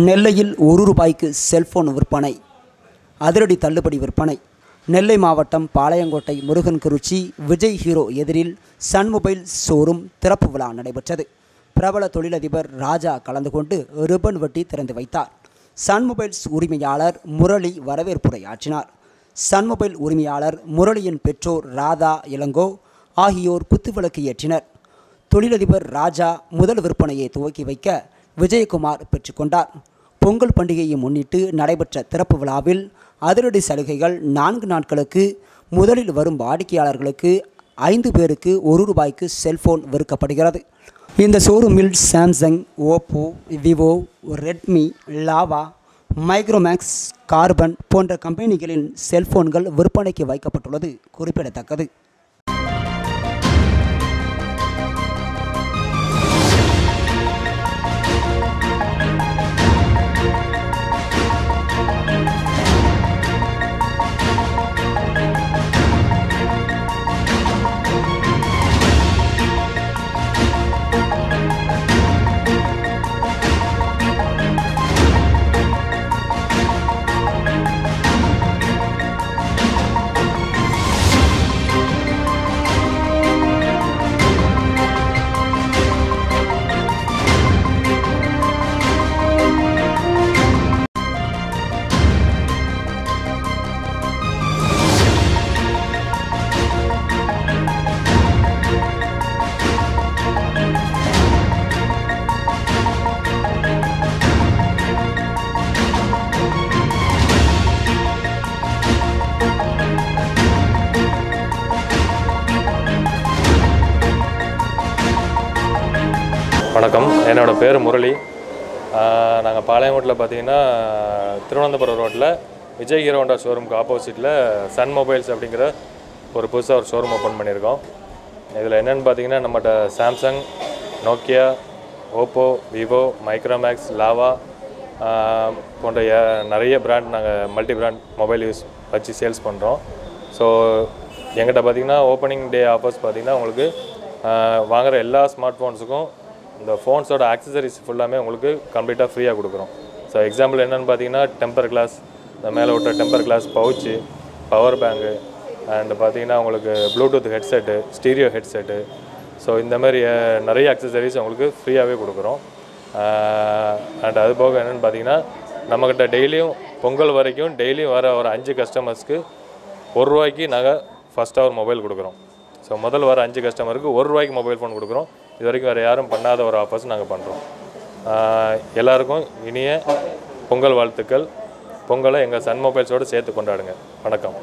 நெல்லையில் ₹1 செல்போன் விற்பனை, அதிரடி தள்ளுபடி விற்பனை. நெல்லை மாவட்டம் பாளையங்கோட்டை முருகன்குறிச்சி விஜய் ஹீரோ எதிரில் சன் மொபைல் ஷோரூம் திறப்பு விழா நடைபெற்றது. பிரபல தொழிலதிபர் ராஜா கலந்து கொண்டு ரிப்பன் வெட்டி திறந்து வைத்தார். சன் மொபைல்ஸ் உரிமையாளர் முரளி வரவேற்புரையாற்றினார். சன் மொபைல் உரிமையாளர் முரளியின் பெற்றோர் ராதா இளங்கோ ஆகியோர் குத்துவிளக்கு ஏற்றினர். தொழிலதிபர் ராஜா முதல் விற்பனையை துவக்கி வைக்க விஜயகுமார் பெற்றுக்கொண்டார். பொங்கல் பண்டிகையை முன்னிட்டு நடைபெற்ற திறப்பு விழாவில் அதிரடி சலுகைகள் 4 நாட்களுக்கு முதலில் வரும் வாடிக்கையாளர்களுக்கு 5 பேருக்கு ₹1 செல்போன் விற்கப்படுகிறது. இந்த ஷோரூமில் Samsung, Oppo, Vivo, Redmi, lava, Micromax, carbon போன்ற கம்பெனிகளின் செல்போன்கள் விற்பனைக்கு வைக்கப்பட்டுள்ளது குறிப்பிடத்தக்கது. வணக்கம், என்னோடய பேர் முரளி. நாங்கள் பாளையங்கோட்டில் பார்த்தீங்கன்னா திருவனந்தபுரம் ரோட்டில் விஜய் ஹீரோ ஹோண்டா ஷோரூமுக்கு ஆப்போசிட்டில் சன் மொபைல்ஸ் அப்படிங்கிற ஒரு புதுசாக ஒரு ஷோரூம் ஓப்பன் பண்ணியிருக்கோம். இதில் என்னென்னு பார்த்தீங்கன்னா நம்மகிட்ட Samsung, Nokia, Oppo, Vivo, Micromax, lava போன்ற நிறைய பிராண்ட் நாங்கள் மல்டி பிராண்ட் மொபைல் வச்சு சேல்ஸ் பண்ணுறோம். ஸோ எங்கிட்ட பார்த்திங்கன்னா ஓப்பனிங் டே ஆஃபர்ஸ் பார்த்திங்கன்னா உங்களுக்கு வாங்குகிற எல்லா ஸ்மார்ட் ஃபோன்ஸுக்கும் இந்த ஃபோன்ஸோட ஆக்சசரிஸ் ஃபுல்லாமே உங்களுக்கு கம்ப்ளீட்டாக ஃப்ரீயாக கொடுக்குறோம். ஸோ எக்ஸாம்பிள் என்னென்னு பார்த்தீங்கன்னா டெம்பர் கிளாஸ், இந்த மேலே விட்ட temper glass, pouch, power bank and பார்த்தீங்கன்னா உங்களுக்கு Bluetooth headset, stereo headset, so இந்த மாதிரி நிறைய ஆக்சசரிஸ் உங்களுக்கு ஃப்ரீயாகவே கொடுக்குறோம். அண்ட் அது போக என்னென்னு பார்த்தீங்கன்னா நம்மக்கிட்ட டெய்லியும் பொங்கல் வரைக்கும் டெய்லியும் வர ஒரு 5 கஸ்டமர்ஸ்க்கு ₹1 நாங்கள் ஃபஸ்ட்டாக ஒரு மொபைல் கொடுக்குறோம். ஸோ முதல் வர 5 கஸ்டமருக்கு ₹1 மொபைல் ஃபோன் கொடுக்குறோம். இது வரைக்கும் வேறு யாரும் பண்ணாத ஒரு ஆஃபர்ஸ் நாங்கள் பண்ணுறோம். எல்லாருக்கும் இனிய பொங்கல் வாழ்த்துக்கள். பொங்கலை எங்கள் சன் மொபைல்ஸோடு சேர்த்து கொண்டாடுங்க. வணக்கம்.